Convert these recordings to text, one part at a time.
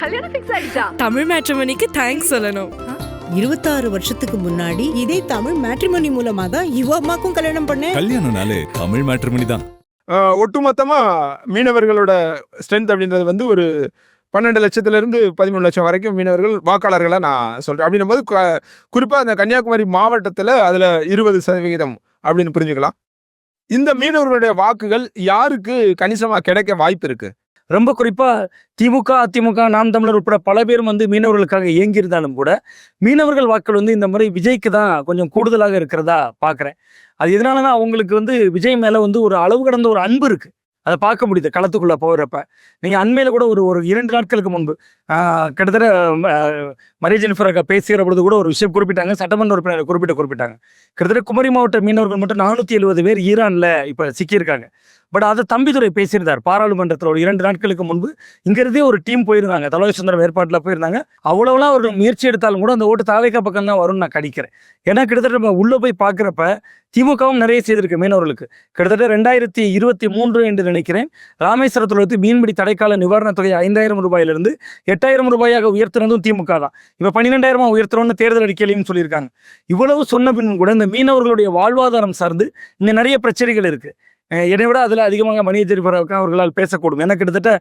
கல்யாணம் ஃபிக்ஸ் ஆயிடுச்சா? தமிழ் மேட்ரிமோனிக்கு தேங்க்ஸ் சொல்லணும். 26 வருஷத்துக்கு முன்னாடி இதே தமிழ் மேட்ரிமோனி மூலமா தான் இவ அம்மாக்கும் கல்யாணம் பண்ணேன். கல்யாணம்னாலே தமிழ் மேட்ரிமோனி தான். ஒட்டுமொத்தமா மீனவர்களோட ஸ்ட்ரென்த் அப்படின்றது ஒரு 12 லட்சத்திலிருந்து 13 லட்சம் வரைக்கும் மீனவர்கள் வாக்காளர்களை நான் சொல்றேன். அப்படின்னும் போது குறிப்பா அந்த கன்னியாகுமரி மாவட்டத்துல அதுல 20% அப்படின்னு புரிஞ்சுக்கலாம். இந்த மீனவர்களுடைய வாக்குகள் யாருக்கு கணிசமா கிடைக்க வாய்ப்பு இருக்கு? ரொம்ப குறிப்பா திமுக, அதிமுக, நாம் தமிழர் உட்பட பல பேரும் மீனவர்களுக்காக இயங்கியிருந்தாலும் கூட மீனவர்கள் வாக்கள் இந்த முறை விஜய்க்கு தான் கொஞ்சம் கூடுதலாக இருக்கிறதா பார்க்குறேன். அது எதனாலனா அவங்களுக்கு விஜய் மேல ஒரு அளவு கடந்த ஒரு அன்பு இருக்கு. அதை பார்க்க முடியுது களத்துக்குள்ள போகிறப்ப. நீங்க அண்மையில கூட ஒரு 2 நாட்களுக்கு முன்பு கிட்டத்தட்ட மரிய ஜெனிஃபர் அக்கா பேசுகிற பொழுது கூட ஒரு விஷயம் குறிப்பிட்டாங்க. சட்டமன்ற உறுப்பினர் குறிப்பிட்டாங்க. கிட்டத்தட்ட குமரி மாவட்ட மீனவர்கள் மட்டும் 470 பேர் ஈரான்ல இப்ப சிக்கியிருக்காங்க. பட் அதை தம்பிதுரை பேசியிருந்தார் பாராளுமன்றத்தில் ஒரு 2 நாட்களுக்கு முன்பு. இங்கிருந்தே ஒரு டீம் போயிருந்தாங்க, தலைவர் சுந்தரம் ஏற்பாட்டில் போயிருந்தாங்க. அவ்வளவுலாம் அவர்கள் முயற்சி எடுத்தாலும் கூட அந்த ஓட்டு தாவேக்கா பக்கம் தான் வரும்னு நான் கணிக்கிறேன். ஏன்னா கிட்டத்தட்ட நம்ம உள்ள போய் பார்க்குறப்ப திமுகவும் நிறைய செய்திருக்கு மீனவர்களுக்கு. கிட்டத்தட்ட 2023 என்று நினைக்கிறேன், ராமேஸ்வரத்தில் மீன்பிடி தடைக்கால நிவாரணத் தொகை 5000 ரூபாயிலிருந்து 8000 ரூபாயாக உயர்த்தினதும் திமுக தான். இப்போ 12000 உயர்த்தணும்னு தேர்தல் அறிக்கையிலையும் சொல்லியிருக்காங்க. இவ்வளவு சொன்ன பின் கூட இந்த மீனவர்களுடைய வாழ்வாதாரம் சார்ந்து இன்னும் நிறைய பிரச்சனைகள் இருக்கு. என்னை விட அதில் அதிகமாக மரிய ஜெனிஃபர் அவர்களால் பேசக்கூடும். ஏன்னா கிட்டத்தட்ட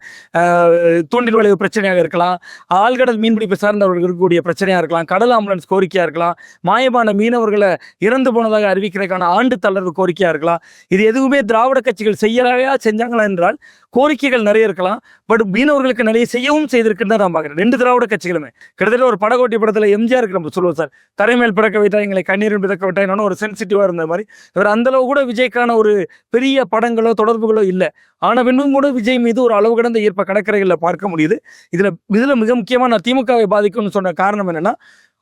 தூண்டில் விளைவு பிரச்சனையாக இருக்கலாம், ஆழ்கடல் மீன்பிடிப்பு சார்ந்தவர்கள் இருக்கக்கூடிய பிரச்சனையாக இருக்கலாம், கடல் ஆம்புலன்ஸ் கோரிக்கையாக இருக்கலாம், மாயமான மீனவர்களை இறந்து போனதாக அறிவிக்கிறதுக்கான ஆண்டு தளர்வு கோரிக்கையாக இருக்கலாம். இது எதுவுமே திராவிட கட்சிகள் செய்யலையா செஞ்சாங்களா என்றால் கோரிக்கைகள் நிறைய இருக்கலாம். பட் மீனவர்களுக்கு நிறைய செய்யவும் செய்திருக்குன்னு தான் நான் பார்க்குறேன். 2 திராவிட கட்சிகளுமே. கிட்டத்தட்ட ஒரு படகோட்டி படத்தில் எம்ஜிஆர் நம்ம சொல்லுவோம் சார், தரைமேல் பிறக்க வைத்தா எங்களை கண்ணீரில் பிறக்க விட்டா ஒரு சென்சிட்டிவாக இருந்த மாதிரி. இவர் அந்தளவு கூட விஜய்க்கான ஒரு பெரிய படங்களோ தொடர்புகளோ இல்லை. ஆனா பின்னும் கூட விஜய் மீது ஒரு அளவு கடந்த ஈர்ப்ப கடற்கரைகளில் பார்க்க முடியுது. இதுல மிக முக்கியமா நான் திமுகவை பாதிக்கும்னு சொன்ன காரணம் என்னன்னா,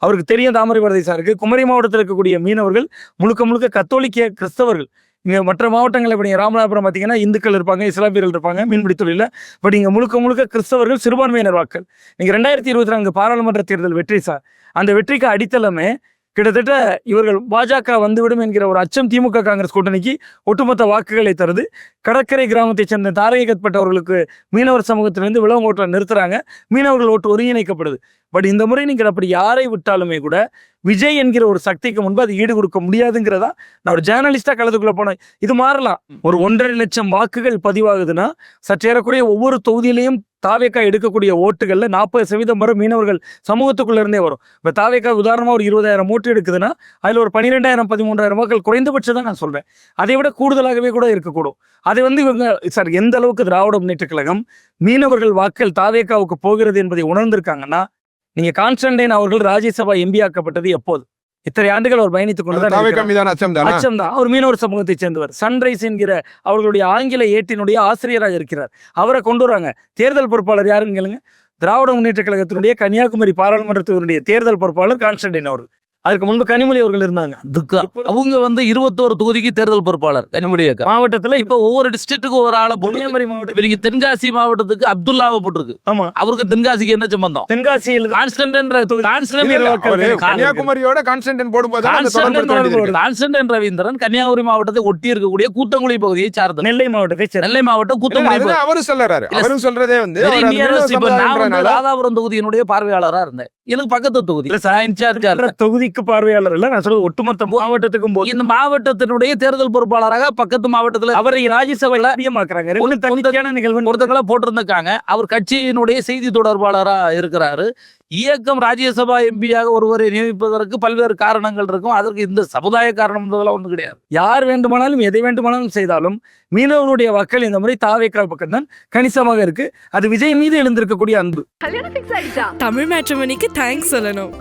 அவருக்கு தெரியும் தாமரைபரதை சாருக்கு குமரி மாவட்டத்தில் இருக்கக்கூடிய மீனவர்கள் முழுக்க கத்தோலிக்க கிறிஸ்தவர்கள். இங்கே மற்ற மாவட்டங்களில் இப்போ நீங்கள் ராமநாதபுரம் பார்த்தீங்கன்னா இந்துக்கள் இருப்பாங்க, இஸ்லாமியர்கள் இருப்பாங்க மீன்பிடி தொழிலில். பட் இங்கே முழுக்க கிறிஸ்தவர்கள் சிறுபான்மையினர் வாக்கள். நீங்கள் 2024 பாராளுமன்ற தேர்தல் வெற்றி சார், அந்த வெற்றிக்கு அடித்தளமே கிட்டத்தட்ட இவர்கள் பாஜக வந்துவிடும் என்கிற ஒரு அச்சம் திமுக காங்கிரஸ் கூட்டணிக்கு ஒட்டுமொத்த வாக்குகளை தருது. கடற்கரை கிராமத்தைச் சேர்ந்த தாரகைப்பட்டவர்களுக்கு மீனவர் சமூகத்திலிருந்து விளவங்க ஓட்டை நிறுத்துறாங்க, மீனவர்கள் ஓட்டு ஒருங்கிணைக்கப்படுது. பட் இந்த முறை நீங்கள் அப்படி யாரை விட்டாலுமே கூட விஜய் என்கிற ஒரு சக்திக்கு முன்பு அது ஈடு கொடுக்க முடியாதுங்கிறதா நான் ஒரு ஜேர்னலிஸ்டா களத்துக்குள்ள போனேன். இது மாறலாம். ஒரு 1.5 லட்சம் வாக்குகள் பதிவாகுதுன்னா சற்றேறக்குறைய ஒவ்வொரு தொகுதியிலையும் தாவேக்கா எடுக்கக்கூடிய ஓட்டுகள்ல 40% வரை மீனவர்கள் சமூகத்துக்குள்ள இருந்தே வரும். இப்ப தாவேக்கா உதாரணமா ஒரு 20,000 ஓட்டு எடுக்குதுன்னா அதுல ஒரு 12,000 13,000 வாக்கள் குறைந்தபட்சம் தான் நான் சொல்றேன். அதை விட கூடுதலாகவே கூட இருக்கக்கூடும். அதை இவங்க சார் எந்த அளவுக்கு திராவிட முன்னேற்ற கழகம் மீனவர்கள் வாக்கள் தாவேக்காவுக்கு போகிறது என்பதை உணர்ந்திருக்காங்கன்னா, நீங்க கான்ஸ்டன்டைன் அவர்கள் ராஜ்யசபா எம்பி ஆக்கப்பட்டது எப்போது? இத்தனை ஆண்டுகள் அவர் பயணித்துக் கொண்டுதான் அச்சம் தான். அவர் மீனவர் சமூகத்தை சேர்ந்தவர். சன்ரைஸ் என்கிற அவர்களுடைய ஆங்கில ஏட்டினுடைய ஆசிரியராக இருக்கிறார். அவரை கொண்டு வராங்க. தேர்தல் பொறுப்பாளர் யாருன்னு கேளுங்க, திராவிட முன்னேற்ற கழகத்தினுடைய கன்னியாகுமரி பாராளுமன்றத்தினுடைய தேர்தல் பொறுப்பாளர் கான்ஸ்டன்டைன் அவர்கள். அதுக்கு முன்பு கனிமொழி அவர்கள் இருந்தாங்க. அவங்க 21 தொகுதிக்கு தேர்தல் பொறுப்பாளர் கனிமொழி மாவட்டத்துல. இப்ப ஒவ்வொரு டிஸ்ட்ரிக்ட்டுக்கு ஒரு ஆளை கன்னியாகுமரி மாவட்டம், தென்காசி மாவட்டத்துக்கு அப்துல்லாவை போட்டிருக்கு. ஆமா, அவருக்கு தென்காசிக்கு என்ன சம்பந்தம்? தென்காசியில் கன்னியாகுமரியோட கான்ஸ்டன்டைன் போடும்போது கான்ஸ்டன்டைன் ரவீந்திரன் கன்னியாகுமரி மாவட்டத்தை ஒட்டி இருக்கக்கூடிய கூத்தங்குழி பகுதியை சார்ந்த நெல்லை மாவட்டத்தை நெல்லை மாவட்டம் கூத்தங்குழி. அவரு சொல்றாரு, அவரும் சொல்றதே நான் ராதாபுரம் தொகுதியினுடைய பார்வையாளரா இருந்தேன். எனக்கு பக்கத்து தொகுதி தொகுதிக்கு பார்வையாளர் இல்ல, நான் சொல்றது ஒட்டுமொத்த மாவட்டத்துக்கும் போது இந்த மாவட்டத்தினுடைய தேர்தல் பொறுப்பாளராக பக்கத்து மாவட்டத்தில் அவரை ராஜ்யசபையில அதிகமாக்குறாங்க. ஒருத்தங்களா போட்டிருந்திருக்காங்க. அவர் கட்சியினுடைய செய்தி தொடர்பாளரா இருக்கிறாரு. இயக்கம் ராஜ்யசபா எம்பியாக ஒருவரை நியமிப்பதற்கு பல்வேறு காரணங்கள் இருக்கும். அதற்கு இந்த சமுதாய காரணம் ஒன்றும் கிடையாது. யார் வேண்டுமானாலும் எதை வேண்டுமானாலும் செய்தாலும் மீனவர்களுடைய வாக்கள் இந்த முறை தாவேக்கா பக்கம் தான் கணிசமாக இருக்கு. அது விஜய் மீது எழுந்திருக்கக்கூடிய அன்பு. கல்யாணம் ஃபிக்ஸ் ஆயிடுச்சா? தமிழ் மேட்ரிமோனிக்கு தேங்க்ஸ் சொல்லணும்.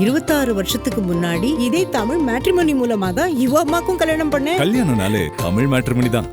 26 வருஷத்துக்கு முன்னாடி இதே தமிழ் மேட்ரிமோனி மூலமா தான் இவ அம்மாக்கும் கல்யாணம் பண்ணேன். கல்யாணம்னாலே தமிழ் மேட்ரிமோனி தான்.